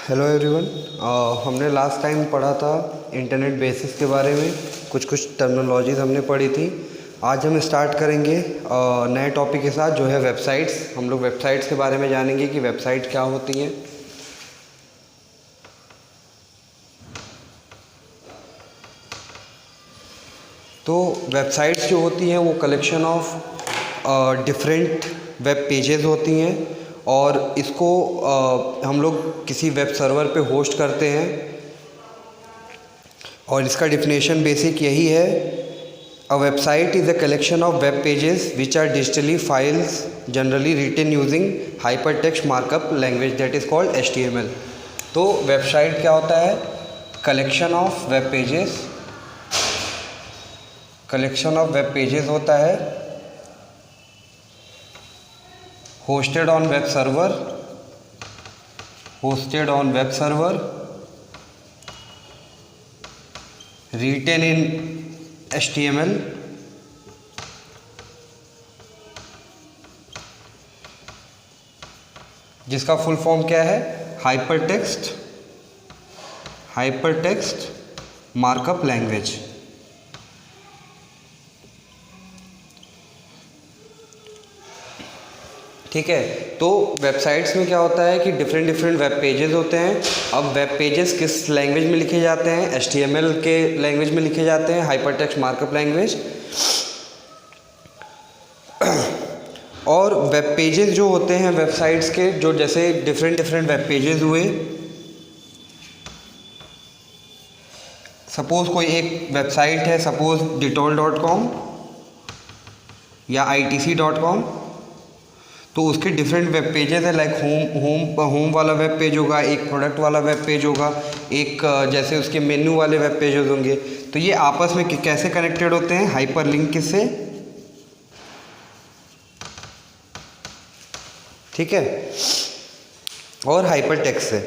Hello everyone. हमने last time पढ़ा था इंटरनेट बेसिस के बारे में, कुछ टर्मिनोलॉजीज हमने पढ़ी थी। आज हम स्टार्ट करेंगे नए टॉपिक के साथ जो है वेबसाइट्स। हम लोग वेबसाइट्स के बारे में जानेंगे कि वेबसाइट क्या होती हैं। तो वेबसाइट्स जो होती हैं वो collection of different web pages होती हैं और इसको हम लोग किसी वेब सर्वर पे होस्ट करते हैं। और इसका डिफिनेशन बेसिक यही है, a website is a collection of web pages which are digitally files generally written using hyper text markup language that is called HTML। तो वेबसाइट क्या होता है? Collection of web pages, collection of web pages होता है hosted on web server, hosted on web server, written in HTML, जिसका full form क्या है? Hypertext markup language. ठीक है। तो वेबसाइट्स में क्या होता है कि डिफरेंट वेब पेजेस होते हैं। अब वेब पेजेस किस लैंग्वेज में लिखे जाते हैं? HTML के लैंग्वेज में लिखे जाते हैं, हाइपरटेक्स्ट मार्कअप लैंग्वेज। और वेब पेजेस जो होते हैं वेबसाइट्स के, जो जैसे डिफरेंट वेब पेजेस हुए, सपोज कोई एक वेबसाइट है, सपोज Dettol.com या ITC.com, तो उसके डिफरेंट वेब पेजेस है। लाइक होम वाला वेब पेज होगा, एक प्रोडक्ट वाला वेब पेज होगा, एक जैसे उसके मेन्यू वाले वेब पेजेस होंगे। तो ये आपस में कैसे कनेक्टेड होते हैं? हाइपर लिंक से। ठीक है, और हाइपर टेक्स्ट से।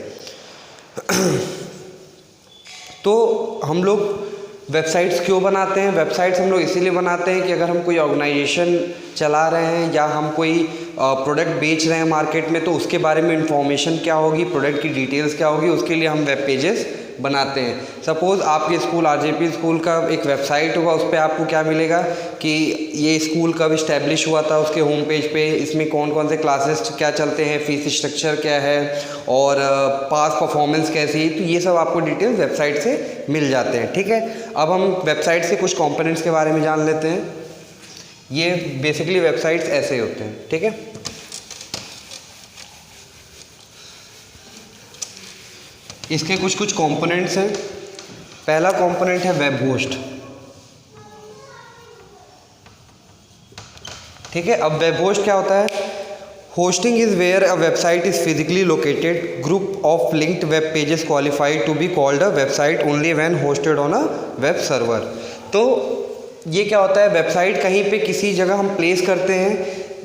तो हम लोग वेबसाइट्स क्यों बनाते हैं? वेबसाइट्स हम लोग इसीलिए बनाते हैं कि अगर हम कोई ऑर्गेनाइजेशन चला रहे हैं या हम कोई प्रोडक्ट बेच रहे हैं मार्केट में, तो उसके बारे में इंफॉर्मेशन क्या होगी, प्रोडक्ट की डिटेल्स क्या होगी, उसके लिए हम वेब पेजेस बनाते हैं। सपोज़ आपके स्कूल RJP स्कूल का एक वेबसाइट होगा, उस पर आपको क्या मिलेगा कि ये स्कूल कब इस्टेब्लिश हुआ था, उसके होम पेज पे इसमें कौन कौन से क्लासेस क्या चलते हैं, फीस स्ट्रक्चर क्या है और पास परफॉर्मेंस कैसी है। तो ये सब आपको डिटेल्स वेबसाइट से मिल जाते हैं। ठीक है, अब हम वेबसाइट से कुछ कंपोनेंट्स के बारे में जान लेते हैं। ये बेसिकली वेबसाइट्स ऐसे होते हैं। ठीक है, इसके कुछ कंपोनेंट्स हैं। पहला कंपोनेंट है वेब होस्ट। ठीक है, अब वेब होस्ट क्या होता है? Hosting is where a website is physically located, group of linked web pages qualified to be called a website only when hosted on a web server. तो ये क्या होता है? वेबसाइट कहीं पे किसी जगह हम प्लेस करते हैं,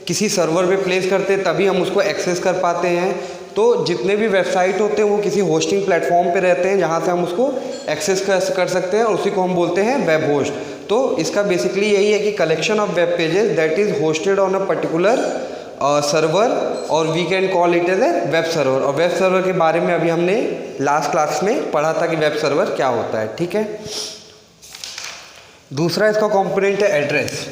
किसी सर्वर पे प्लेस करते हैं, तभी हम उसको एक्सेस कर पाते हैं। तो जितने भी वेबसाइट होते हैं वो किसी होस्टिंग प्लेटफॉर्म पे रहते हैं जहाँ से हम उसको एक्सेस कर सकते हैं, और उसी को हम बोलते हैं वेब होस्ट। तो इसका बेसिकली यही है कि collection of web pages that is hosted on a particular server, और we can call it as a web server. और वेब सर्वर के बारे में अभी हमने लास्ट क्लास में पढ़ा था कि वेब सर्वर क्या होता है। ठीक है, दूसरा इसका कंपोनेंट है एड्रेस।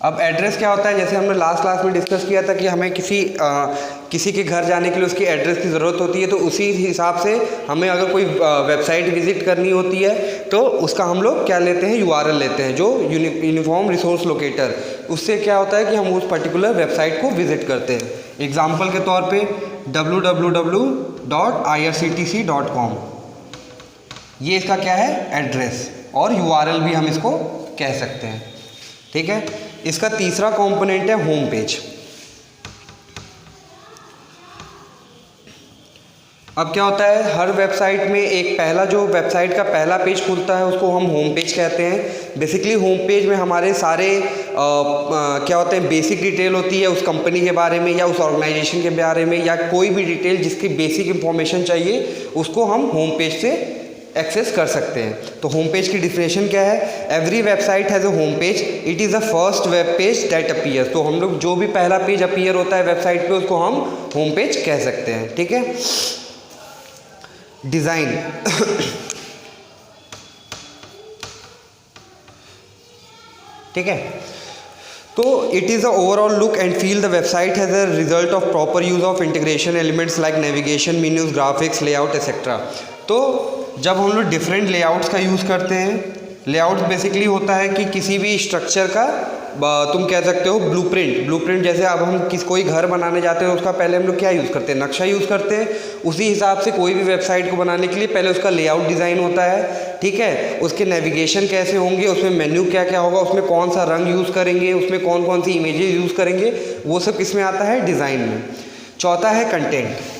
अब एड्रेस क्या होता है? जैसे हमने लास्ट क्लास में डिस्कस किया था कि हमें किसी के घर जाने के लिए उसकी एड्रेस की ज़रूरत होती है। तो उसी हिसाब से हमें अगर कोई वेबसाइट विजिट करनी होती है तो उसका हम लोग क्या लेते हैं? URL लेते हैं, जो यूनिफॉर्म रिसोर्स लोकेटर। उससे क्या होता है कि हम उस पर्टिकुलर वेबसाइट को विजिट करते हैं। एग्जाम्पल के तौर पे www.irctc.com, ये इसका क्या है? एड्रेस, और URL भी हम इसको कह सकते हैं। ठीक है, इसका तीसरा कंपोनेंट है होम पेज। अब क्या होता है? हर वेबसाइट में एक पहला जो वेबसाइट का पहला पेज खुलता है उसको हम होम पेज कहते हैं। बेसिकली होम पेज में हमारे सारे क्या होते हैं? बेसिक डिटेल होती है उस कंपनी के बारे में या उस ऑर्गेनाइजेशन के बारे में, या कोई भी डिटेल जिसकी बेसिक इंफॉर्मेशन चाहिए उसको हम होम पेज से एक्सेस कर सकते हैं। तो होम पेज की डिफिनेशन क्या है? Every website has a home page, it is the first web page that appears. तो हम लोग जो भी पहला पेज अपीयर होता है वेबसाइट पे उसको हम होम पेज कह सकते हैं, ठीक है। डिज़ाइन ठीक है, तो it is a overall look and feel the website has a result of proper use of integration elements like navigation, menus, graphics, layout etcetera. तो जब हम लोग डिफरेंट लेआउट्स का यूज़ करते हैं, लेआउट बेसिकली होता है कि किसी भी स्ट्रक्चर का तुम कह सकते हो ब्लूप्रिंट। जैसे अब हम कोई घर बनाने जाते हैं उसका पहले हम लोग क्या यूज़ करते हैं? नक्शा यूज़ करते हैं। उसी हिसाब से कोई भी वेबसाइट को बनाने के लिए पहले उसका लेआउट डिज़ाइन होता है, ठीक है। उसके नेविगेशन कैसे होंगे, उसमें मेन्यू क्या क्या होगा, उसमें कौन सा रंग यूज़ करेंगे, उसमें कौन कौन सी इमेजेस यूज़ करेंगे, वो सब किस में आता है? डिज़ाइन में। चौथा है कंटेंट।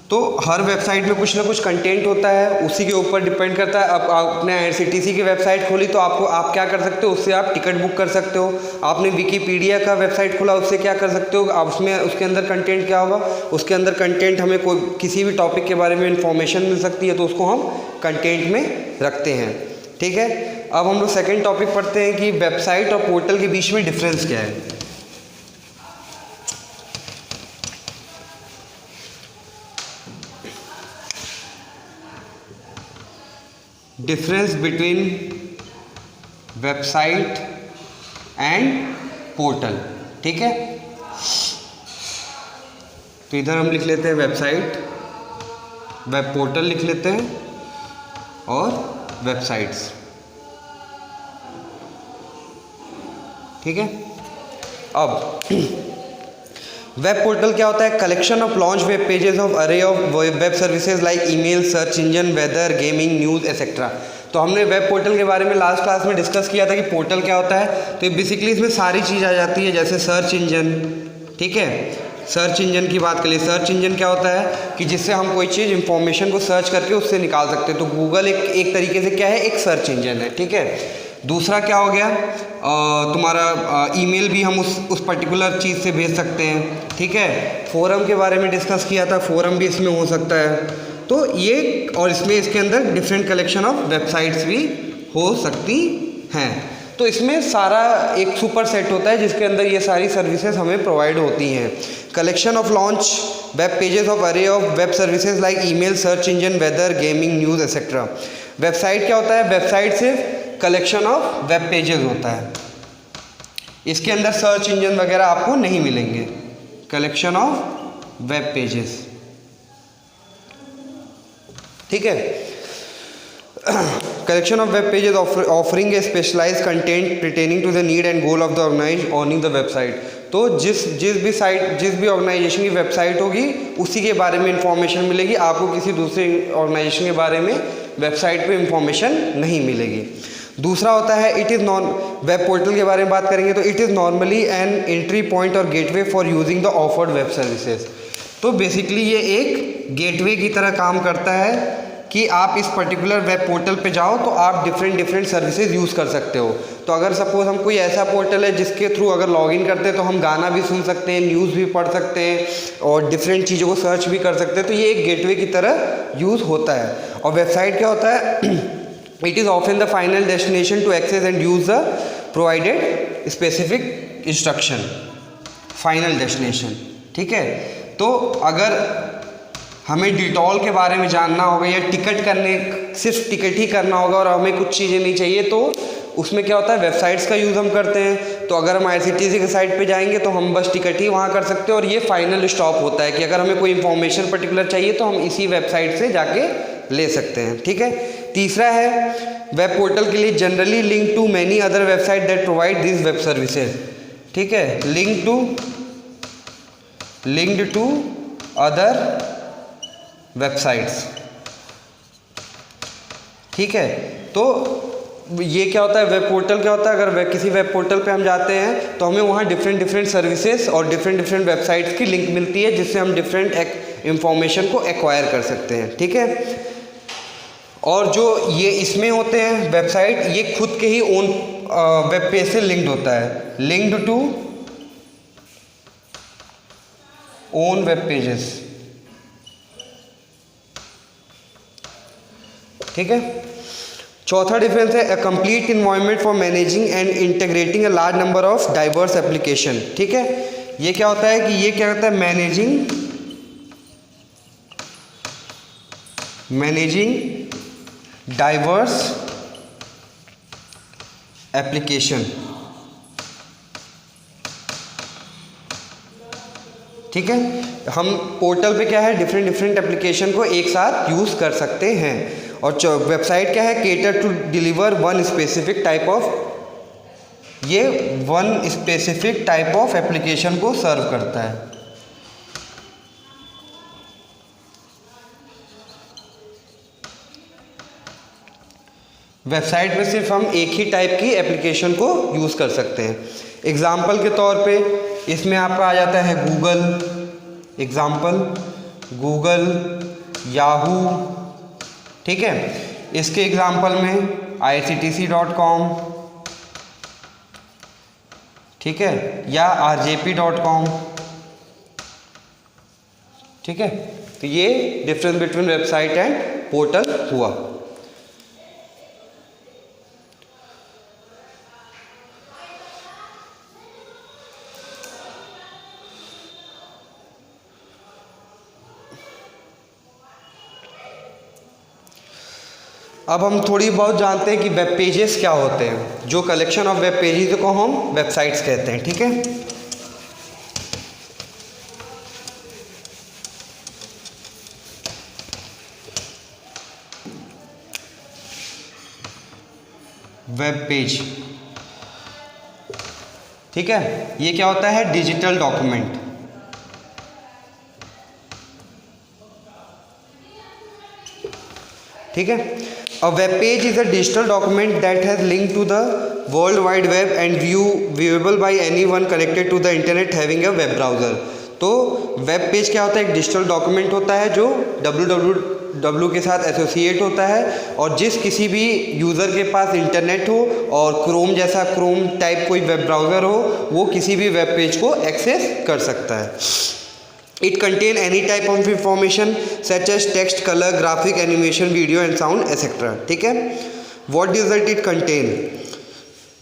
तो हर वेबसाइट में कुछ ना कुछ कंटेंट होता है, उसी के ऊपर डिपेंड करता है। अब आपने आईआरसीटीसी की वेबसाइट खोली तो आप क्या कर सकते हो? उससे आप टिकट बुक कर सकते हो। आपने विकीपीडिया का वेबसाइट खोला, उससे क्या कर सकते हो? आप उसके अंदर कंटेंट क्या होगा? उसके अंदर कंटेंट हमें कोई किसी भी टॉपिक के बारे में इंफॉर्मेशन मिल सकती है तो उसको हम कंटेंट में रखते हैं, ठीक है। अब हम लोग सेकेंड टॉपिक पढ़ते हैं कि वेबसाइट और पोर्टल के बीच में डिफरेंस क्या है। Difference between website and portal, ठीक है। तो इधर हम लिख लेते हैं वेबसाइट, वेब पोर्टल लिख लेते हैं और वेबसाइट्स, ठीक है। अब वेब पोर्टल क्या होता है? Collection of launch web pages of अरे of web services like email, search engine, weather, gaming, news etcetera. तो हमने वेब पोर्टल के बारे में लास्ट क्लास में डिस्कस किया था कि पोर्टल क्या होता है। तो बेसिकली इसमें सारी चीज़ आ जाती है, जैसे सर्च इंजन, ठीक है। सर्च इंजन की बात करें, सर्च इंजन क्या होता है कि जिससे हम कोई चीज़ इंफॉर्मेशन को सर्च करके उससे निकाल सकते हैं। तो गूगल एक तरीके से क्या है? एक सर्च इंजन है, ठीक है। दूसरा क्या हो गया? तुम्हारा ईमेल भी हम उस पर्टिकुलर चीज़ से भेज सकते हैं, ठीक है। फोरम के बारे में डिस्कस किया था, फोरम भी इसमें हो सकता है। तो ये और इसमें इसके अंदर डिफरेंट कलेक्शन ऑफ वेबसाइट्स भी हो सकती हैं। तो इसमें सारा एक सुपर सेट होता है जिसके अंदर ये सारी सर्विसेज हमें प्रोवाइड होती हैं। Collection of launch web pages of अरे of web services like email, search engine, weather, gaming, news etcetera. Website क्या होता है? वेबसाइट सिर्फ कलेक्शन ऑफ वेब पेजेस होता है, इसके अंदर सर्च इंजन वगैरह आपको नहीं मिलेंगे। कलेक्शन ऑफ वेब पेजेस, ठीक है। Collection of web pages offering a specialized content pertaining to the need and goal of the organization owning the website. तो जिस भी ऑर्गेनाइजेशन की वेबसाइट होगी उसी के बारे में इंफॉर्मेशन मिलेगी, आपको किसी दूसरे ऑर्गेनाइजेशन के बारे में वेबसाइट पे इंफॉर्मेशन नहीं मिलेगी। दूसरा होता है it is non web portal के बारे में बात करेंगे तो it is normally an entry point और gateway for using the offered web services. तो बेसिकली ये एक गेटवे की तरह काम करता है कि आप इस पर्टिकुलर वेब पोर्टल पे जाओ तो आप डिफरेंट सर्विसेज यूज़ कर सकते हो। तो अगर सपोज हम कोई ऐसा पोर्टल है जिसके थ्रू अगर लॉगिन करते हैं तो हम गाना भी सुन सकते हैं, न्यूज़ भी पढ़ सकते हैं और डिफरेंट चीज़ों को सर्च भी कर सकते हैं। तो ये एक गेटवे की तरह यूज़ होता है। और वेबसाइट क्या होता है? It is often the final destination to access and use the provided specific instruction. Final destination, ठीक है। तो अगर हमें डिटॉल के बारे में जानना होगा या सिर्फ टिकट ही करना होगा और हमें कुछ चीज़ें नहीं चाहिए तो उसमें क्या होता है? वेबसाइट्स का यूज़ हम करते हैं। तो अगर हम आईआरसीटीसी के साइट पे जाएंगे तो हम बस टिकट ही वहाँ कर सकते हैं और ये फाइनल स्टॉप होता है कि अगर हमें कोई इंफॉर्मेशन पर्टिकुलर चाहिए तो हम इसी वेबसाइट से जाके ले सकते हैं, ठीक है। तीसरा है वेब पोर्टल के लिए generally link to many other website that provide this web services, ठीक है। लिंक्ड टू अदर वेबसाइट्स, ठीक है। तो ये क्या होता है? वेब पोर्टल क्या होता है? अगर किसी वेब पोर्टल पे हम जाते हैं तो हमें वहाँ डिफरेंट सर्विसेज और डिफरेंट वेबसाइट्स की लिंक मिलती है जिससे हम डिफरेंट इंफॉर्मेशन को एक्वायर कर सकते हैं, ठीक है। और जो ये इसमें होते हैं वेबसाइट, ये खुद के ही ओन वेब पेज से लिंक्ड होता है, linked to own web pages, ठीक है। चौथा डिफरेंस है a complete environment for managing and integrating a large number of diverse application. ठीक है, ये क्या होता है कि ये क्या करता है, मैनेजिंग डाइवर्स एप्लीकेशन। ठीक है, हम पोर्टल पे क्या है डिफरेंट एप्लीकेशन को एक साथ यूज़ कर सकते हैं। और वेबसाइट क्या है, cater to deliver one specific type of, ये one specific type of application को सर्व करता है। वेबसाइट पे सिर्फ हम एक ही टाइप की एप्लीकेशन को यूज़ कर सकते हैं। एग्जाम्पल के तौर पे इसमें आपका आ जाता है गूगल, एग्जाम्पल गूगल, याहू। ठीक है, इसके एग्जाम्पल में IRCTC.com, ठीक है, या RJP.com। ठीक है, तो ये difference between website and portal हुआ। अब हम थोड़ी बहुत जानते हैं कि वेब पेजेस क्या होते हैं। जो कलेक्शन ऑफ वेब पेजेस को हम वेबसाइट्स कहते हैं। ठीक है, वेब पेज, ठीक है, ये क्या होता है, डिजिटल डॉक्यूमेंट। ठीक है, a web page is a digital document that has linked to the world wide web and viewable by anyone connected to the internet having a web browser। तो web page क्या होता है, एक digital document होता है जो www के साथ एसोसिएट होता है, और जिस किसी भी यूज़र के पास इंटरनेट हो और क्रोम टाइप कोई वेब ब्राउज़र हो, वो किसी भी वेब पेज को एक्सेस कर सकता है। It contain any type of information such as text, color, graphic, animation, video and sound etc. ठीक है, what result it contain?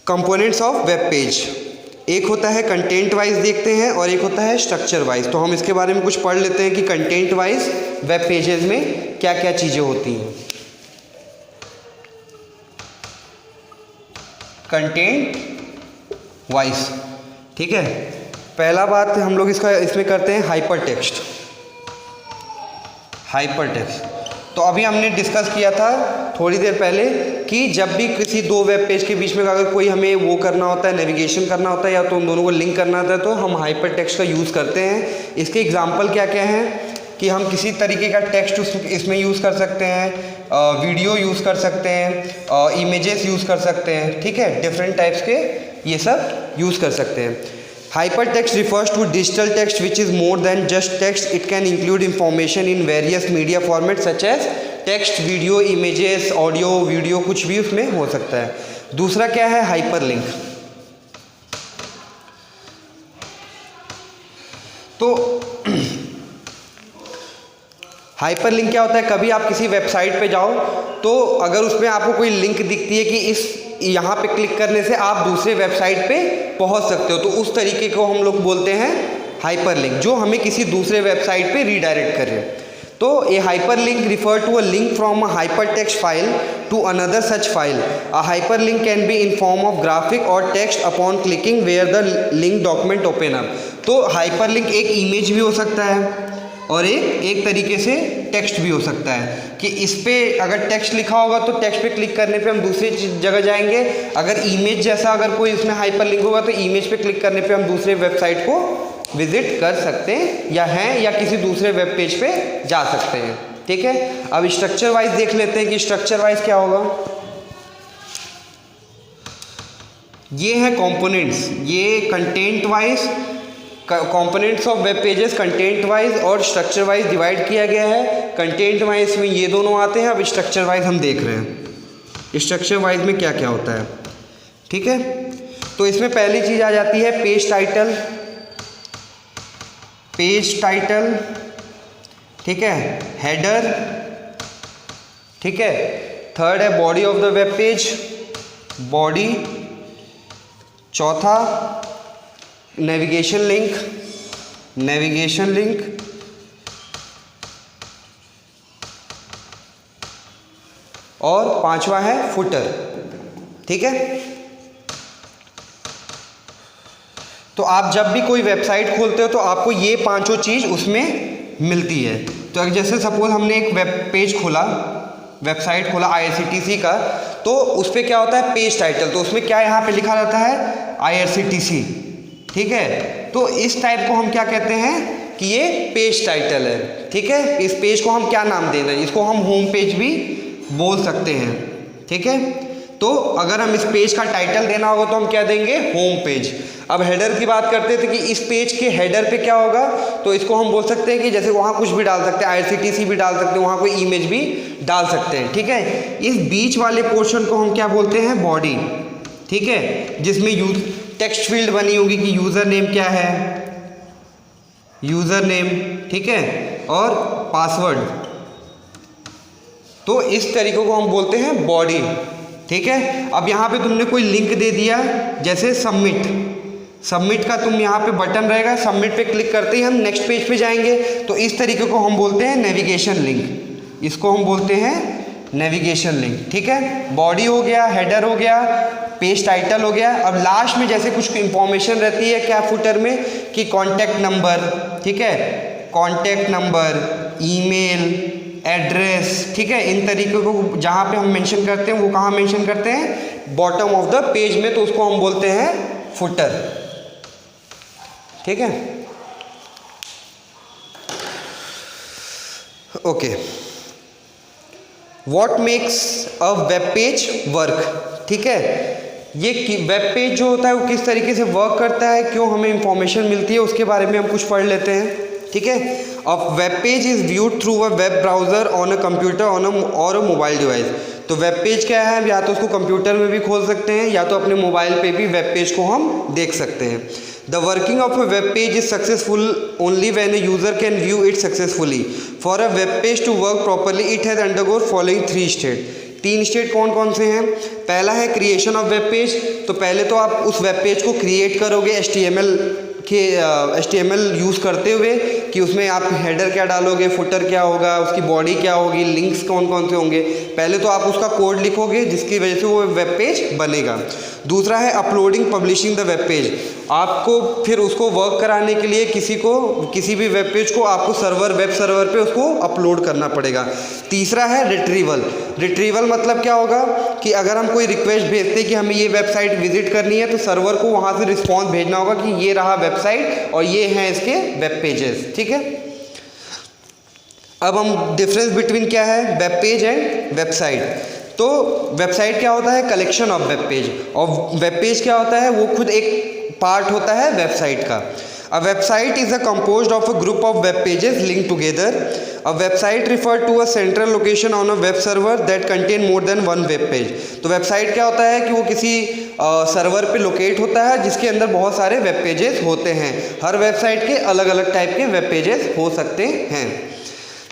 Components of web page, एक होता है कंटेंट वाइज देखते हैं और एक होता है स्ट्रक्चर वाइज। तो हम इसके बारे में कुछ पढ़ लेते हैं कि कंटेंट वाइज वेब पेजेस में क्या क्या चीज़ें होती हैं। कंटेंट वाइज, ठीक है, पहला बात हम लोग इसमें करते हैं हाइपर टेक्स्ट। तो अभी हमने डिस्कस किया था थोड़ी देर पहले कि जब भी किसी दो वेब पेज के बीच में अगर कोई हमें वो करना होता है, नेविगेशन करना होता है या तो उन दोनों को लिंक करना होता है, तो हम हाइपर टेक्स्ट का यूज़ करते हैं। इसके एग्जांपल क्या क्या हैं कि हम किसी तरीके का टेक्स्ट इसमें यूज़ कर सकते हैं, वीडियो यूज़ कर सकते हैं, इमेजेस यूज़ कर सकते हैं। ठीक है, डिफरेंट टाइप्स के ये सब यूज़ कर सकते हैं। Hypertext refers to digital text which is more than just text. It can include information in various media formats such as text, video, images, audio, video, कुछ भी उसमें हो सकता है। दूसरा क्या है, हाइपरलिंक। तो हाइपरलिंक क्या होता है, कभी आप किसी वेबसाइट पे जाओ तो अगर उसमें आपको कोई लिंक दिखती है कि इस यहाँ पे क्लिक करने से आप दूसरे वेबसाइट पे पहुँच सकते हो, तो उस तरीके को हम लोग बोलते हैं हाइपरलिंक, जो हमें किसी दूसरे वेबसाइट पे रीडायरेक्ट करे। तो a hyperlink refer to a link from a hypertext file to another such file. A hyperlink can be in form of graphic और text upon clicking where the link document open up. तो hyperlink एक image भी हो सकता है और एक तरीके से टेक्स्ट भी हो सकता है कि इस पे अगर टेक्स्ट लिखा होगा तो टेक्स्ट पे क्लिक करने पे हम दूसरी जगह जाएंगे। अगर इमेज जैसा अगर कोई इसमें हाइपर लिंक होगा तो इमेज पे क्लिक करने पे हम दूसरे वेबसाइट को विजिट कर सकते हैं या किसी दूसरे वेब पेज पे जा सकते हैं। ठीक है, अब स्ट्रक्चर वाइज देख लेते हैं कि स्ट्रक्चर वाइज क्या होगा। ये है कंपोनेंट्स, ये content wise components of web pages content wise और स्ट्रक्चर वाइज डिवाइड किया गया है। कंटेंट वाइज में ये दोनों आते हैं। अब स्ट्रक्चर वाइज हम देख रहे हैं स्ट्रक्चर वाइज में क्या क्या होता है। ठीक है, तो इसमें पहली चीज़ आ जाती है पेज टाइटल, ठीक है, हेडर, ठीक है, थर्ड है body of the web page, body. चौथा नेविगेशन लिंक, नेविगेशन लिंक। और पांचवा है फुटर। ठीक है, तो आप जब भी कोई वेबसाइट खोलते हो तो आपको ये पांचों चीज़ उसमें मिलती है। तो जैसे सपोज हमने एक वेब पेज खोला, वेबसाइट खोला IRCTC का, तो उस पर क्या होता है पेज टाइटल, तो उसमें क्या यहाँ पे लिखा रहता है IRCTC। ठीक है, तो इस टाइप को हम क्या कहते हैं कि ये पेज टाइटल है। ठीक है, इस पेज को हम क्या नाम देना है, इसको हम होम पेज भी बोल सकते हैं। ठीक है, तो अगर हम इस पेज का टाइटल देना होगा तो हम क्या देंगे, होम पेज। अब हेडर की बात करते थे कि इस पेज के हेडर पे क्या होगा, तो इसको हम बोल सकते हैं कि जैसे वहाँ कुछ भी डाल सकते हैं, IRCTC भी डाल सकते हैं, वहाँ कोई इमेज भी डाल सकते हैं। ठीक है, इस बीच वाले पोर्शन को हम क्या बोलते हैं, बॉडी। ठीक है, जिसमें यूज टेक्स्ट फील्ड बनी होगी कि यूज़र नेम क्या है, यूज़र नेम। ठीक है, और पासवर्ड। तो इस तरीके को हम बोलते हैं बॉडी। ठीक है, अब यहाँ पे तुमने कोई लिंक दे दिया, जैसे सबमिट, सबमिट का तुम यहाँ पे बटन रहेगा, सबमिट पे क्लिक करते ही हम नेक्स्ट पेज पे जाएंगे, तो इस तरीके को हम बोलते हैं नेविगेशन लिंक। इसको हम बोलते हैं नेविगेशन लिंक। ठीक है, बॉडी हो गया, हेडर हो गया, पेज टाइटल हो गया। अब लास्ट में जैसे कुछ इंफॉर्मेशन रहती है क्या फुटर में, कि कॉन्टैक्ट नंबर। ठीक है, कॉन्टैक्ट नंबर, ईमेल एड्रेस। ठीक है, इन तरीके को जहाँ पे हम मेंशन करते हैं वो कहाँ मेंशन करते हैं, बॉटम ऑफ द पेज में, तो उसको हम बोलते हैं फुटर। ठीक है, okay. What makes a web page work. ठीक है, ये वेब पेज जो होता है वो किस तरीके से वर्क करता है, क्यों हमें इंफॉर्मेशन मिलती है, उसके बारे में हम कुछ पढ़ लेते हैं। ठीक है, अ web page is viewed through a web browser on a computer और अ मोबाइल डिवाइस। तो वेब पेज क्या है, या तो उसको कंप्यूटर में भी खोल सकते हैं या तो अपने मोबाइल पे भी वेब पेज को हम देख सकते हैं। The working of a web page is successful only when a user can view it successfully. For a web page to work properly it has undergo following 3 state. 3 state कौन कौन से हैं। पहला है क्रिएशन ऑफ वेब पेज, तो पहले तो आप उस वेब पेज को क्रिएट करोगे HTML यूज़ करते हुए, कि उसमें आप हेडर क्या डालोगे, फुटर क्या होगा, उसकी बॉडी क्या होगी, लिंक्स कौन कौन से होंगे। पहले तो आप उसका कोड लिखोगे जिसकी वजह से वो वेब पेज बनेगा। दूसरा है uploading publishing the web page. आपको फिर उसको वर्क कराने के लिए किसी भी वेब पेज को आपको वेब सर्वर पे उसको अपलोड करना पड़ेगा। तीसरा है रिट्रीवल। रिट्रीवल मतलब क्या होगा कि अगर हम कोई रिक्वेस्ट भेजते हैं कि हमें ये वेबसाइट विजिट करनी है, तो सर्वर को वहाँ से रिस्पॉन्स भेजना होगा कि ये रहा वेबसाइट और ये हैं इसके वेब पेजेस। ठीक है, अब हम डिफरेंस बिटवीन क्या है, वेब पेज एंड वेबसाइट। तो वेबसाइट क्या होता है, कलेक्शन ऑफ वेब पेज, और वेब पेज क्या होता है, वो खुद एक पार्ट होता है वेबसाइट का। A website is a composed of a group of web pages linked together. A website refer to a central location on a web server that contain more than one web page. तो website क्या होता है कि वो किसी server पे locate होता है जिसके अंदर बहुत सारे वेब पेजेस होते हैं। हर वेबसाइट के अलग अलग टाइप के वेब पेजेस हो सकते हैं।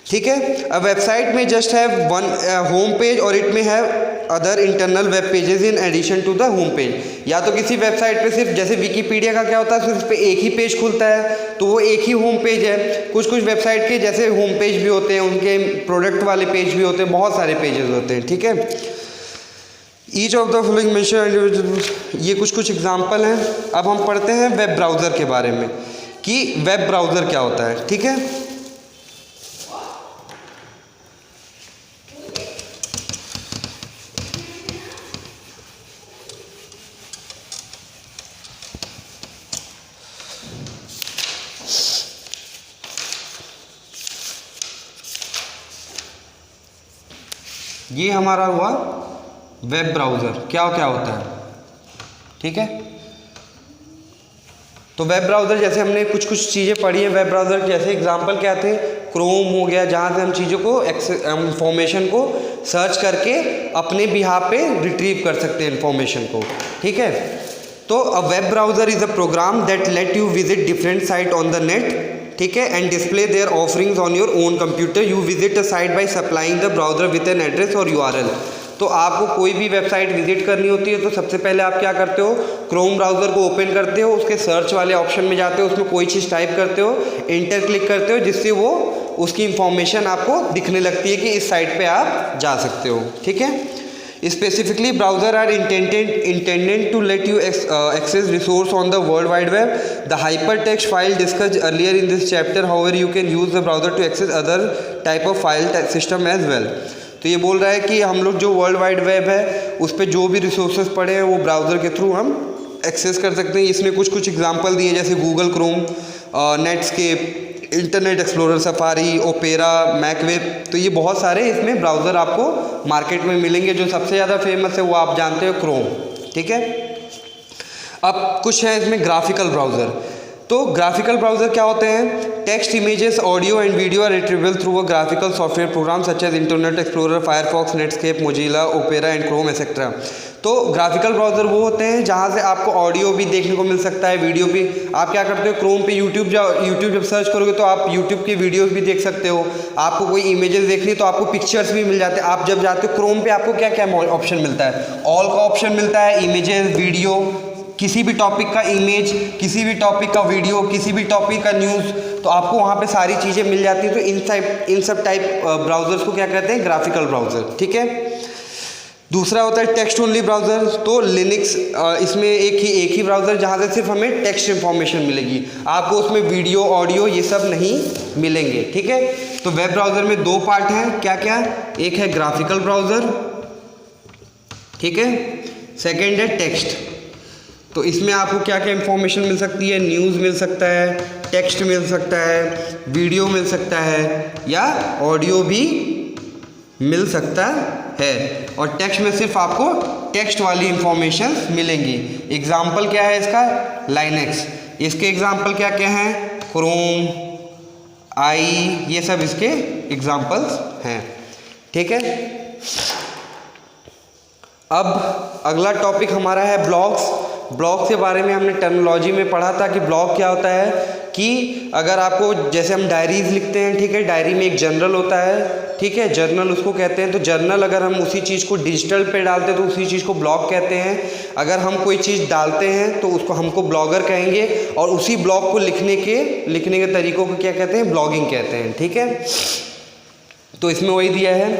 ठीक है, अ वेबसाइट में just have one home page और इट में have other internal web pages in addition to the home page. या तो किसी वेबसाइट पे सिर्फ, जैसे विकीपीडिया का क्या होता है, सिर्फ पे एक ही पेज खुलता है तो वो एक ही होम पेज है। कुछ वेबसाइट के जैसे होम पेज भी होते हैं, उनके प्रोडक्ट वाले पेज भी होते हैं, बहुत सारे पेजेस होते हैं। ठीक है, each of the following mention, ये कुछ एग्जाम्पल हैं। अब हम पढ़ते हैं वेब ब्राउज़र के बारे में कि वेब ब्राउज़र क्या होता है। ठीक है, ये हमारा हुआ वेब ब्राउज़र क्या क्या होता है। ठीक है, तो वेब ब्राउज़र जैसे हमने कुछ चीज़ें पढ़ी हैं वेब ब्राउज़र के, जैसे एग्जांपल क्या थे, क्रोम हो गया, जहाँ से हम चीज़ों को इंफॉर्मेशन को सर्च करके अपने बिहाफ पे रिट्रीव कर सकते हैं इंफॉर्मेशन को। ठीक है, तो a web browser is a program that let you visit different site on the net. ठीक है, and display their offerings on your own computer. You visit a site by supplying the browser with an address और URL। तो आपको कोई भी website visit करनी होती है तो सबसे पहले आप क्या करते हो, क्रोम ब्राउज़र को ओपन करते हो, उसके सर्च वाले ऑप्शन में जाते हो, उसमें कोई चीज़ टाइप करते हो, इंटर क्लिक करते हो, जिससे वो उसकी इंफॉर्मेशन आपको दिखने लगती है कि इस साइट पे आप जा सकते हो। ठीक है, Specifically, browsers are intended to let you access resource on the World Wide Web. The hypertext file discussed earlier in this chapter, however, you can use the browser to access other type of file system as well. तो ये बोल रहा है कि हम लोग जो world wide web है उस पर जो भी रिसोर्सेज पड़े हैं वो ब्राउज़र के थ्रू हम एक्सेस कर सकते हैं। इसने कुछ एग्जांपल दिए जैसे Google Chrome, Netscape, Internet Explorer, Safari, Opera, MacWeb. तो ये बहुत सारे इसमें ब्राउज़र आपको मार्केट में मिलेंगे। जो सबसे ज़्यादा फेमस है वो आप जानते हो, क्रोम। ठीक है, अब कुछ है इसमें ग्राफिकल ब्राउज़र। तो ग्राफिकल ब्राउज़र क्या होते हैं? Text, images, audio and video are retrievable through a graphical software program such as Internet Explorer, Firefox, Netscape, Mozilla, Opera and Chrome etcetera. तो ग्राफिकल ब्राउज़र वो होते हैं जहाँ से आपको ऑडियो भी देखने को मिल सकता है, वीडियो भी। आप क्या करते हो, क्रोम पे यूट्यूब जब सर्च करोगे तो आप यूट्यूब की वीडियोस भी देख सकते हो। आपको कोई इमेजेस देखनी तो आपको पिक्चर्स भी मिल जाते हैं। आप जब जाते हो क्रोम पे आपको क्या क्या ऑप्शन मिलता है? ऑल का ऑप्शन मिलता है, इमेजेस, वीडियो, किसी भी टॉपिक का इमेज, किसी भी टॉपिक का वीडियो, किसी भी टॉपिक का न्यूज़, तो आपको वहाँ पे सारी चीज़ें मिल जाती हैं। तो इन सब टाइप ब्राउज़र्स को क्या कहते हैं? Graphical browser. ठीक है, दूसरा होता है टेक्स्ट ओनली ब्राउज़र। तो लिनक्स इसमें एक ही ब्राउज़र जहाँ से सिर्फ हमें टेक्स्ट इन्फॉर्मेशन मिलेगी, आपको उसमें वीडियो, ऑडियो ये सब नहीं मिलेंगे। ठीक है, तो वेब ब्राउज़र में दो पार्ट हैं, क्या क्या? एक है ग्राफिकल ब्राउज़र, ठीक है, सेकेंड है टेक्स्ट। तो इसमें आपको क्या क्या इन्फॉर्मेशन मिल सकती है? न्यूज़ मिल सकता है, टेक्स्ट मिल सकता है, वीडियो मिल सकता है, या ऑडियो भी मिल सकता है। और टेक्स्ट में सिर्फ आपको टेक्स्ट वाली इंफॉर्मेशन मिलेंगी। एग्जाम्पल क्या है इसका? लाइनेक्स। इसके एग्जाम्पल क्या क्या हैं? क्रोम, आई, ये सब इसके एग्जाम्पल्स हैं। ठीक है, अब अगला टॉपिक हमारा है ब्लॉग्स। ब्लॉग के बारे में हमने टर्मिनोलॉजी में पढ़ा था कि ब्लॉग क्या होता है कि अगर आपको, जैसे हम डायरीज लिखते हैं, ठीक है, डायरी में एक जर्नल होता है, ठीक है, जर्नल उसको कहते हैं। तो जर्नल अगर हम उसी चीज़ को डिजिटल पे डालते हैं तो उसी चीज़ को ब्लॉग कहते हैं। अगर हम कोई चीज़ डालते हैं तो उसको हमको ब्लॉगर कहेंगे, और उसी ब्लॉग को लिखने के तरीक़ों को क्या कहते हैं? ब्लॉगिंग कहते हैं। ठीक है, तो इसमें वही दिया है,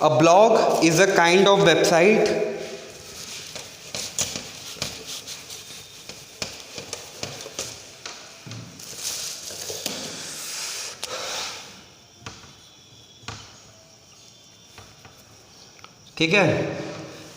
a blog is a kind of website ठीक है,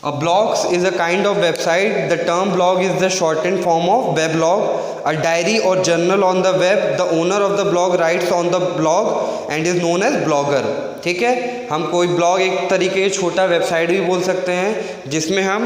a blogs is a kind of website. The term blog is the shortened form of weblog, a diary or journal on the web. The owner of the blog writes on the blog and is known as blogger. ठीक है, हम कोई blog एक तरीके से छोटा website भी बोल सकते हैं जिसमें हम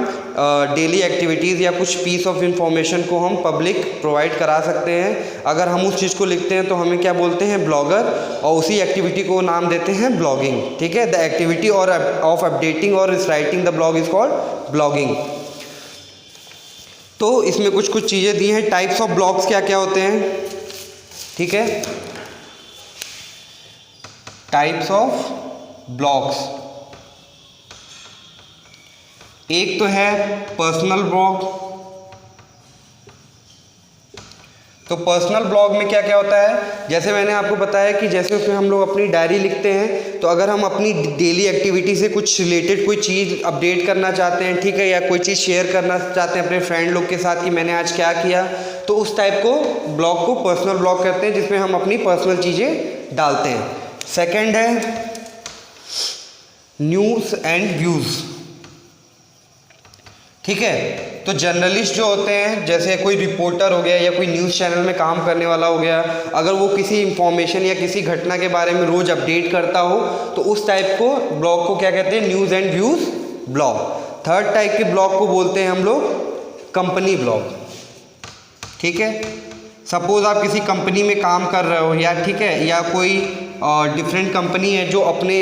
डेली एक्टिविटीज़ या कुछ पीस ऑफ इंफॉर्मेशन को हम पब्लिक प्रोवाइड करा सकते हैं। अगर हम उस चीज़ को लिखते हैं तो हमें क्या बोलते हैं? ब्लॉगर, और उसी एक्टिविटी को नाम देते हैं ब्लॉगिंग। ठीक है, द एक्टिविटी और ऑफ अपडेटिंग और writing the blog is called blogging. तो इसमें कुछ चीज़ें दी हैं। टाइप्स ऑफ ब्लॉग्स क्या क्या होते हैं? ठीक है, टाइप्स ऑफ ब्लॉग्स, एक तो है पर्सनल ब्लॉग। तो पर्सनल ब्लॉग में क्या क्या होता है? जैसे मैंने आपको बताया कि जैसे उसमें हम लोग अपनी डायरी लिखते हैं, तो अगर हम अपनी डेली एक्टिविटी से कुछ रिलेटेड कोई चीज़ अपडेट करना चाहते हैं, ठीक है, या कोई चीज़ शेयर करना चाहते हैं अपने फ्रेंड लोग के साथ कि मैंने आज क्या किया, तो उस टाइप को ब्लॉग को पर्सनल ब्लॉग कहते हैं, जिसमें हम अपनी पर्सनल चीज़ें डालते हैं। सेकेंड है न्यूज़ एंड व्यूज़। ठीक है, तो जर्नलिस्ट जो होते हैं, जैसे कोई रिपोर्टर हो गया या कोई न्यूज़ चैनल में काम करने वाला हो गया, अगर वो किसी इंफॉर्मेशन या किसी घटना के बारे में रोज़ अपडेट करता हो तो उस टाइप को ब्लॉग को क्या कहते हैं? News and views blog. Third type के ब्लॉग को बोलते हैं हम लोग कंपनी ब्लॉग। ठीक है, सपोज़ आप किसी कंपनी में काम कर रहे हो, या ठीक है, या कोई डिफरेंट कंपनी है जो अपने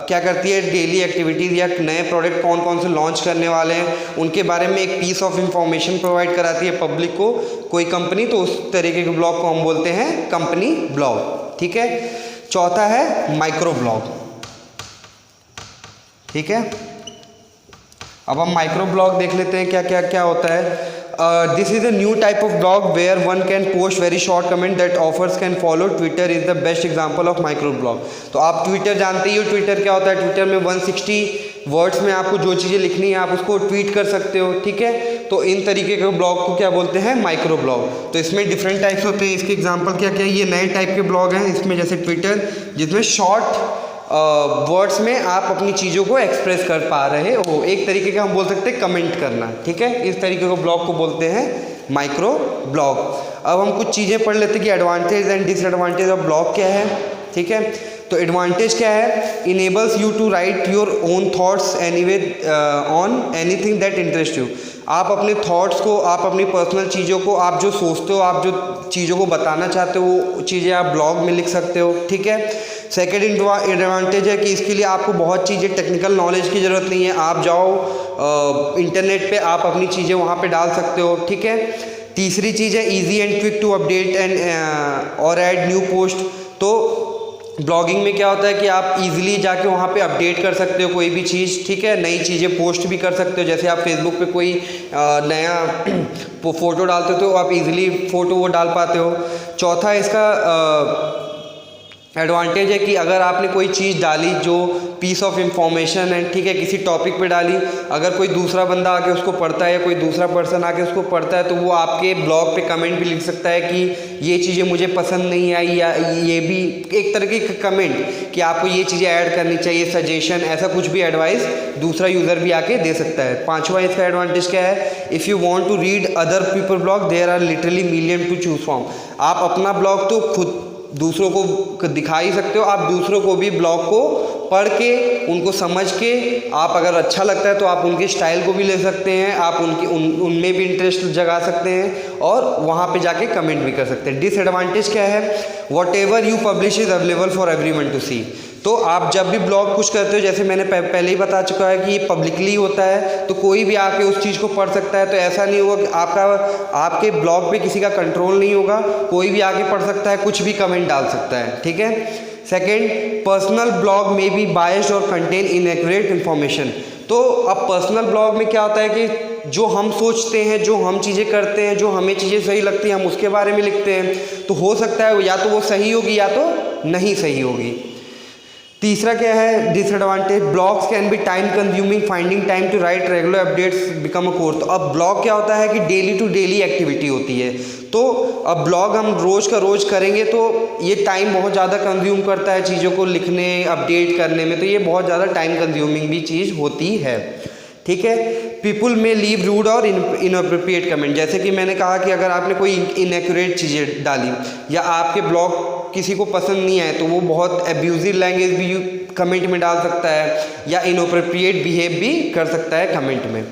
क्या करती है डेली एक्टिविटीज़ या नए प्रोडक्ट कौन कौन से लॉन्च करने वाले हैं उनके बारे में एक पीस ऑफ इंफॉर्मेशन प्रोवाइड कराती है पब्लिक को कोई कंपनी, तो उस तरीके के ब्लॉग को हम बोलते हैं कंपनी ब्लॉग। ठीक है, चौथा है माइक्रो ब्लॉग। ठीक है, अब हम माइक्रो ब्लॉग देख लेते हैं क्या क्या क्या होता है। This is a new type of blog where one can post very short comment that offers can follow. Twitter is the best example of micro blog. तो आप ट्विटर जानते ही हो, ट्विटर क्या होता है। ट्विटर में 160 वर्ड्स में आपको जो चीज़ें लिखनी है आप उसको ट्वीट कर सकते हो, ठीक है। तो इन तरीके के ब्लॉग को क्या बोलते हैं, माइक्रो ब्लॉग। तो इसमें डिफरेंट टाइप्स होते हैं। इसके एग्जांपल क्या क्या है, ये नए टाइप के ब्लॉग हैं इसमें, जैसे ट्विटर जिसमें शॉर्ट वर्ड्स में आप अपनी चीज़ों को एक्सप्रेस कर पा रहे हो। एक तरीके का हम बोल सकते हैं कमेंट करना, ठीक है। इस तरीके को ब्लॉग को बोलते हैं माइक्रो ब्लॉग। अब हम कुछ चीज़ें पढ़ लेते हैं कि advantage and disadvantage of blog क्या है, ठीक है। तो एडवांटेज क्या है, enables you to write your own thoughts anyway on anything that interest you. आप अपने थॉट्स को, आप अपनी पर्सनल चीज़ों को, आप जो सोचते हो, आप जो चीज़ों को बताना चाहते हो वो चीज़ें आप ब्लॉग में लिख सकते हो, ठीक है। सेकेंड एडवांटेज है कि इसके लिए आपको बहुत चीज़ें टेक्निकल नॉलेज की ज़रूरत नहीं है। आप जाओ इंटरनेट पे, आप अपनी चीज़ें वहाँ पे डाल सकते हो, ठीक है। तीसरी चीज़ है easy and quick to update and और ऐड न्यू पोस्ट। तो ब्लॉगिंग में क्या होता है कि आप इजीली जाके वहाँ पे अपडेट कर सकते हो कोई भी चीज़, ठीक है। नई चीज़ें पोस्ट भी कर सकते हो, जैसे आप फेसबुक पे कोई नया फ़ोटो डालते हो तो आप इजीली फ़ोटो वो डाल पाते हो। चौथा इसका एडवांटेज है कि अगर आपने कोई चीज़ डाली जो पीस ऑफ इंफॉर्मेशन है, ठीक है, किसी टॉपिक पे डाली, अगर कोई दूसरा बंदा आके उसको पढ़ता है या कोई दूसरा पर्सन आके उसको पढ़ता है तो वो आपके ब्लॉग पे कमेंट भी लिख सकता है कि ये चीज़ें मुझे पसंद नहीं आई, या ये भी एक तरह की कमेंट कि आपको ये चीज़ें ऐड करनी चाहिए, सजेशन, ऐसा कुछ भी एडवाइस दूसरा यूज़र भी आके दे सकता है। पाँचवा इसका एडवांटेज क्या है, if you want to read other people blog there are literally million to choose from. आप अपना ब्लॉग तो खुद दूसरों को दिखा ही सकते हो, आप दूसरों को भी ब्लॉग को पढ़ के उनको समझ के, आप अगर अच्छा लगता है तो आप उनके स्टाइल को भी ले सकते हैं, आप उनमें भी इंटरेस्ट जगा सकते हैं और वहाँ पे जाके कमेंट भी कर सकते हैं। डिसएडवांटेज क्या है, whatever you publish is available for everyone to see. तो आप जब भी ब्लॉग कुछ करते हो, जैसे मैंने पहले ही बता चुका है कि ये पब्लिकली होता है, तो कोई भी आके उस चीज़ को पढ़ सकता है। तो ऐसा नहीं होगा कि आपके ब्लॉग पे किसी का कंट्रोल नहीं होगा, कोई भी आके पढ़ सकता है, कुछ भी कमेंट डाल सकता है, ठीक है। सेकेंड, पर्सनल ब्लॉग में बी बायस्ड और कंटेन इनएक्यूरेट इन्फॉर्मेशन। तो अब पर्सनल ब्लॉग में क्या होता है कि जो हम सोचते हैं, जो हम चीज़ें करते हैं, जो हमें चीज़ें सही लगती हैं, हम उसके बारे में लिखते हैं। तो हो सकता है या तो वो सही होगी या तो नहीं सही होगी। तीसरा क्या है disadvantage, blogs can be time consuming, finding time to write regular updates become a course. तो अब ब्लॉग क्या होता है कि डेली टू डेली एक्टिविटी होती है। तो अब ब्लॉग हम रोज़ का रोज़ करेंगे तो ये टाइम बहुत ज़्यादा कंज्यूम करता है चीज़ों को लिखने, अपडेट करने में। तो ये बहुत ज़्यादा टाइम कंज्यूमिंग भी चीज़ होती है, ठीक है। पीपुल में लीव रूड और इनअप्रोप्रिएट कमेंट। जैसे कि मैंने कहा कि अगर आपने कोई इनएक्यूरेट चीज़ें डाली या आपके ब्लॉग किसी को पसंद नहीं आए तो वो बहुत एब्यूजिव लैंग्वेज भी कमेंट में डाल सकता है या इनअप्रोप्रिएट बिहेव भी कर सकता है कमेंट में।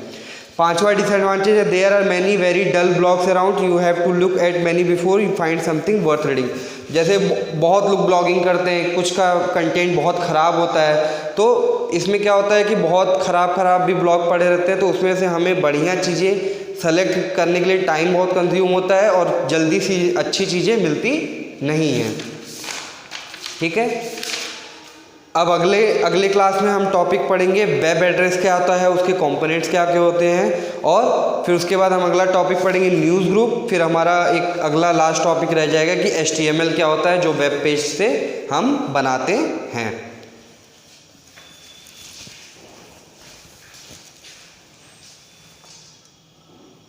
पांचवा डिसएडवांटेज है, there are many very dull blogs around, you have to look at many before you find something worth reading. जैसे बहुत लोग ब्लॉगिंग करते हैं, कुछ का कंटेंट बहुत ख़राब होता है, तो इसमें क्या होता है कि बहुत ख़राब भी ब्लॉग पड़े रहते हैं। तो उसमें से हमें बढ़िया चीज़ें सेलेक्ट करने के लिए टाइम बहुत कंज्यूम होता है और जल्दी सी अच्छी चीज़ें मिलती नहीं हैं, ठीक है। अब अगले क्लास में हम टॉपिक पढ़ेंगे वेब एड्रेस क्या होता है, उसके कंपोनेंट्स क्या क्या होते हैं, और फिर उसके बाद हम अगला टॉपिक पढ़ेंगे न्यूज़ ग्रुप। फिर हमारा एक अगला लास्ट टॉपिक रह जाएगा कि HTML क्या होता है, जो वेब पेज से हम बनाते हैं।